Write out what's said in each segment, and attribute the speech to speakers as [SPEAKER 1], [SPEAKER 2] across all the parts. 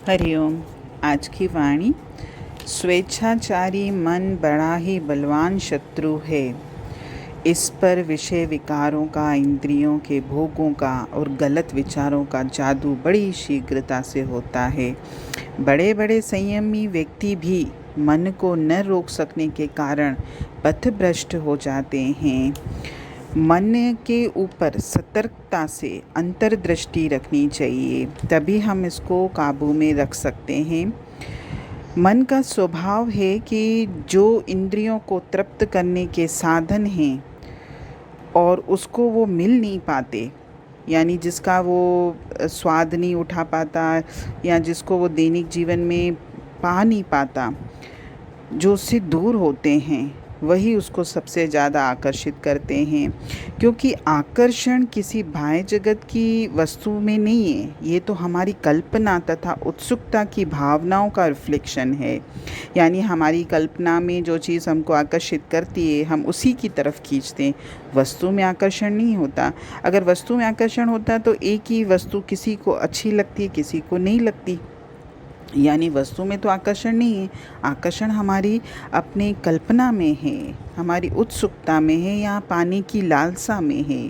[SPEAKER 1] हरिओम। आज की वाणी, स्वेच्छाचारी मन बड़ा ही बलवान शत्रु है। इस पर विषय विकारों का, इंद्रियों के भोगों का और गलत विचारों का जादू बड़ी शीघ्रता से होता है। बड़े बड़े संयमी व्यक्ति भी मन को न रोक सकने के कारण पथभ्रष्ट हो जाते हैं। मन के ऊपर सतर्कता से अंतर्दृष्टि रखनी चाहिए, तभी हम इसको काबू में रख सकते हैं। मन का स्वभाव है कि जो इंद्रियों को तृप्त करने के साधन हैं और उसको वो मिल नहीं पाते, यानी जिसका वो स्वाद नहीं उठा पाता या जिसको वो दैनिक जीवन में पा नहीं पाता, जो उससे दूर होते हैं, वही उसको सबसे ज़्यादा आकर्षित करते हैं। क्योंकि आकर्षण किसी बाह्य जगत की वस्तु में नहीं है, ये तो हमारी कल्पना तथा उत्सुकता की भावनाओं का रिफ्लेक्शन है। यानी हमारी कल्पना में जो चीज़ हमको आकर्षित करती है, हम उसी की तरफ खींचते हैं। वस्तु में आकर्षण नहीं होता। अगर वस्तु में आकर्षण होता तो एक ही वस्तु किसी को अच्छी लगती है, किसी को नहीं लगती। यानी वस्तु में तो आकर्षण नहीं है, आकर्षण हमारी अपने कल्पना में है, हमारी उत्सुकता में है या पाने की लालसा में है।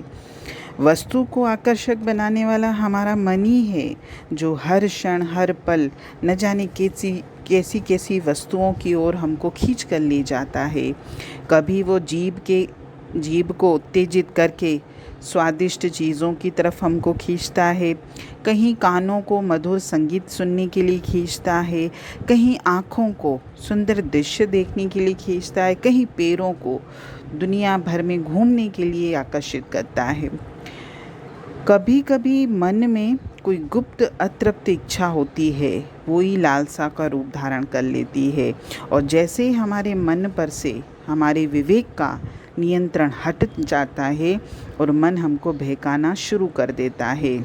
[SPEAKER 1] वस्तु को आकर्षक बनाने वाला हमारा मन ही है, जो हर क्षण हर पल न जाने कैसी कैसी वस्तुओं की ओर हमको खींच कर ले जाता है। कभी वो जीभ को उत्तेजित करके स्वादिष्ट चीज़ों की तरफ हमको खींचता है, कहीं कानों को मधुर संगीत सुनने के लिए खींचता है, कहीं आँखों को सुंदर दृश्य देखने के लिए खींचता है, कहीं पैरों को दुनिया भर में घूमने के लिए आकर्षित करता है। कभी कभी मन में कोई गुप्त अतृप्त इच्छा होती है, वो ही लालसा का रूप धारण कर लेती है। और जैसे हमारे मन पर से हमारे विवेक का नियंत्रण हट जाता है और मन हमको बहकाना शुरू कर देता है,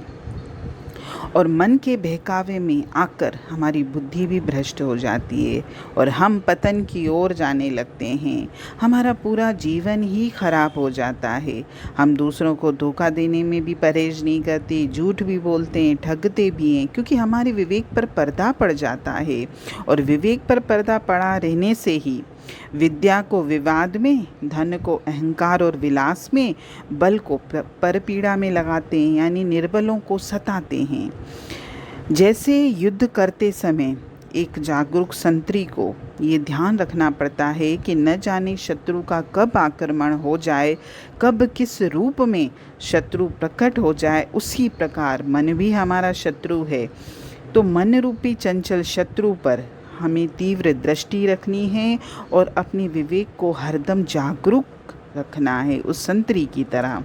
[SPEAKER 1] और मन के बहकावे में आकर हमारी बुद्धि भी भ्रष्ट हो जाती है और हम पतन की ओर जाने लगते हैं। हमारा पूरा जीवन ही खराब हो जाता है। हम दूसरों को धोखा देने में भी परहेज नहीं करते, झूठ भी बोलते हैं, ठगते भी हैं, क्योंकि हमारे विवेक पर पर्दा पड़ जाता है। और विवेक पर पर्दा पड़ा रहने से ही विद्या को विवाद में, धन को अहंकार और विलास में, बल को परपीड़ा में लगाते हैं, यानी निर्बलों को सताते हैं। जैसे युद्ध करते समय एक जागरूक संतरी को ये ध्यान रखना पड़ता है कि न जाने शत्रु का कब आक्रमण हो जाए, कब किस रूप में शत्रु प्रकट हो जाए, उसी प्रकार मन भी हमारा शत्रु है। तो मन रूपी चंचल शत्रु पर हमें तीव्र दृष्टि रखनी है और अपने विवेक को हरदम जागरूक रखना है, उस संतरी की तरह।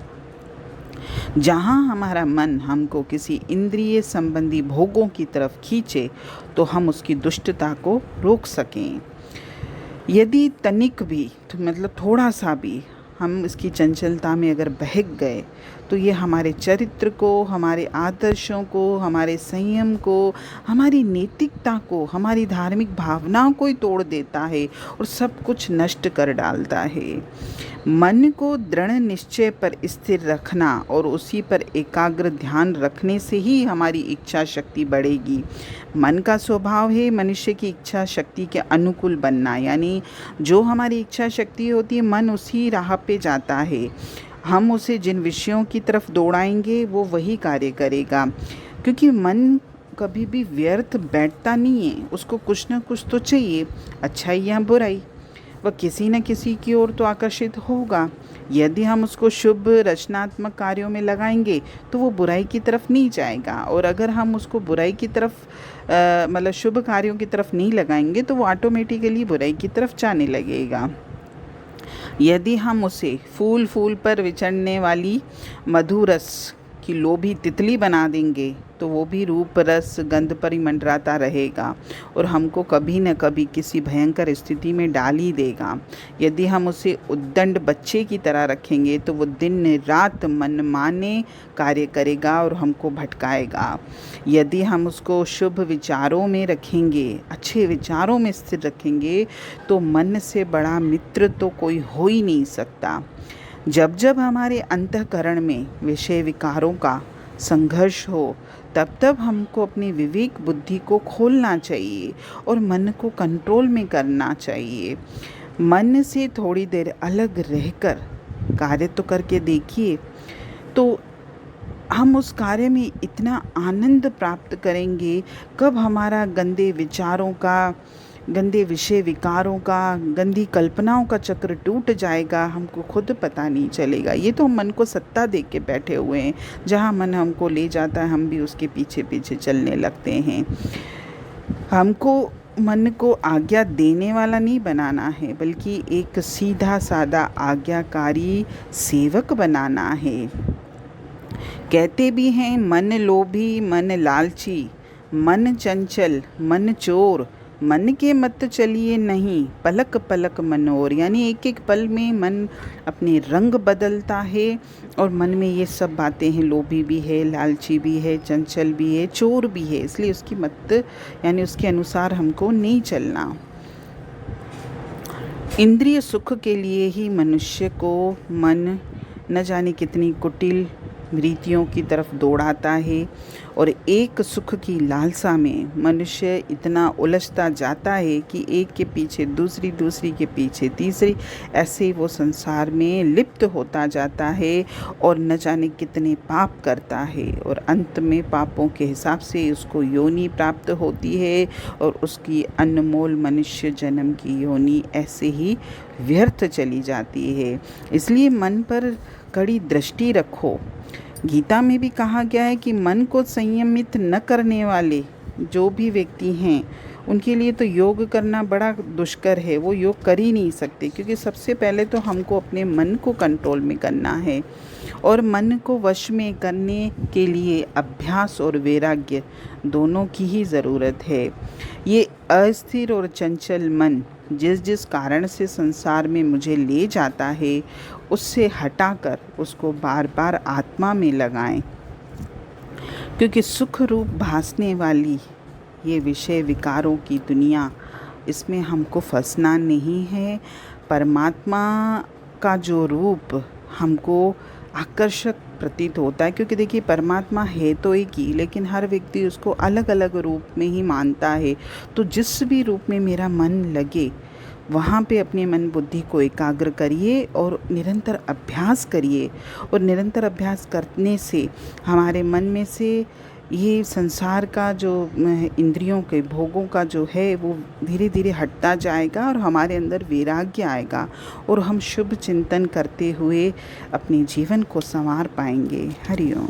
[SPEAKER 1] जहाँ हमारा मन हमको किसी इंद्रिय संबंधी भोगों की तरफ खींचे तो हम उसकी दुष्टता को रोक सकें। यदि तनिक भी, तो मतलब थोड़ा सा भी हम इसकी चंचलता में अगर बहक गए तो ये हमारे चरित्र को, हमारे आदर्शों को, हमारे संयम को, हमारी नैतिकता को, हमारी धार्मिक भावनाओं को ही तोड़ देता है और सब कुछ नष्ट कर डालता है। मन को दृढ़ निश्चय पर स्थिर रखना और उसी पर एकाग्र ध्यान रखने से ही हमारी इच्छा शक्ति बढ़ेगी। मन का स्वभाव है मनुष्य की इच्छा शक्ति के अनुकूल बनना, यानी जो हमारी इच्छा शक्ति होती है, मन उसी राह पे जाता है। हम उसे जिन विषयों की तरफ दौड़ाएंगे वो वही कार्य करेगा, क्योंकि मन कभी भी व्यर्थ बैठता नहीं है, उसको कुछ ना कुछ तो चाहिए, अच्छाई या बुराई, वह किसी न किसी की ओर तो आकर्षित होगा। यदि हम उसको शुभ रचनात्मक कार्यों में लगाएंगे तो वो बुराई की तरफ नहीं जाएगा, और अगर हम उसको बुराई की तरफ मतलब शुभ कार्यों की तरफ नहीं लगाएंगे तो वो ऑटोमेटिकली बुराई की तरफ जाने लगेगा। यदि हम उसे फूल फूल पर विचरने वाली मधुरस की लोभी तितली बना देंगे तो वो भी रूप रस गंध पर ही मंडराता रहेगा और हमको कभी न कभी किसी भयंकर स्थिति में डाल ही देगा। यदि हम उसे उद्दंड बच्चे की तरह रखेंगे तो वो दिन रात मनमाने कार्य करेगा और हमको भटकाएगा। यदि हम उसको शुभ विचारों में रखेंगे, अच्छे विचारों में स्थिर रखेंगे, तो मन से बड़ा मित्र तो कोई हो ही नहीं सकता। जब जब हमारे अंतःकरण में विषय विकारों का संघर्ष हो, तब तब हमको अपनी विवेक बुद्धि को खोलना चाहिए और मन को कंट्रोल में करना चाहिए। मन से थोड़ी देर अलग रहकर कार्य तो करके देखिए, तो हम उस कार्य में इतना आनंद प्राप्त करेंगे। कब हमारा गंदे विचारों का, गंदे विषय विकारों का, गंदी कल्पनाओं का चक्र टूट जाएगा, हमको खुद पता नहीं चलेगा। ये तो हम मन को सत्ता दे के बैठे हुए हैं, जहाँ मन हमको ले जाता है हम भी उसके पीछे पीछे चलने लगते हैं। हमको मन को आज्ञा देने वाला नहीं बनाना है, बल्कि एक सीधा सादा आज्ञाकारी सेवक बनाना है। कहते भी हैं मन लोभी मन लालची, मन चंचल मन चोर, मन के मत चलिए नहीं, पलक पलक मन और। यानी एक एक पल में मन अपने रंग बदलता है और मन में ये सब बातें हैं, लोभी भी है, लालची भी है, चंचल भी है, चोर भी है। इसलिए उसकी मत यानी उसके अनुसार हमको नहीं चलना। इंद्रिय सुख के लिए ही मनुष्य को मन न जाने कितनी कुटिल रीतियों की तरफ दौड़ाता है और एक सुख की लालसा में मनुष्य इतना उलझता जाता है कि एक के पीछे दूसरी, दूसरी के पीछे तीसरी, ऐसे वो संसार में लिप्त होता जाता है और न जाने कितने पाप करता है और अंत में पापों के हिसाब से उसको योनि प्राप्त होती है और उसकी अनमोल मनुष्य जन्म की योनि ऐसे ही व्यर्थ चली जाती है। इसलिए मन पर कड़ी दृष्टि रखो। गीता में भी कहा गया है कि मन को संयमित न करने वाले जो भी व्यक्ति हैं उनके लिए तो योग करना बड़ा दुष्कर है। वो योग कर ही नहीं सकते, क्योंकि सबसे पहले तो हमको अपने मन को कंट्रोल में करना है और मन को वश में करने के लिए अभ्यास और वैराग्य दोनों की ही ज़रूरत है। ये अस्थिर और चंचल मन जिस जिस कारण से संसार में मुझे ले जाता है उससे हटाकर उसको बार बार आत्मा में लगाएं, क्योंकि सुख रूप भासने वाली ये विषय विकारों की दुनिया, इसमें हमको फंसना नहीं है। परमात्मा का जो रूप हमको आकर्षक प्रतीत होता है, क्योंकि देखिए परमात्मा है तो एक ही, लेकिन हर व्यक्ति उसको अलग अलग रूप में ही मानता है। तो जिस भी रूप में मेरा मन लगे वहाँ पे अपने मन बुद्धि को एकाग्र करिए और निरंतर अभ्यास करिए। और निरंतर अभ्यास करने से हमारे मन में से ये संसार का जो इंद्रियों के भोगों का जो है वो धीरे धीरे हटता जाएगा और हमारे अंदर वैराग्य आएगा और हम शुभ चिंतन करते हुए अपने जीवन को संवार पाएंगे। हरि ओम।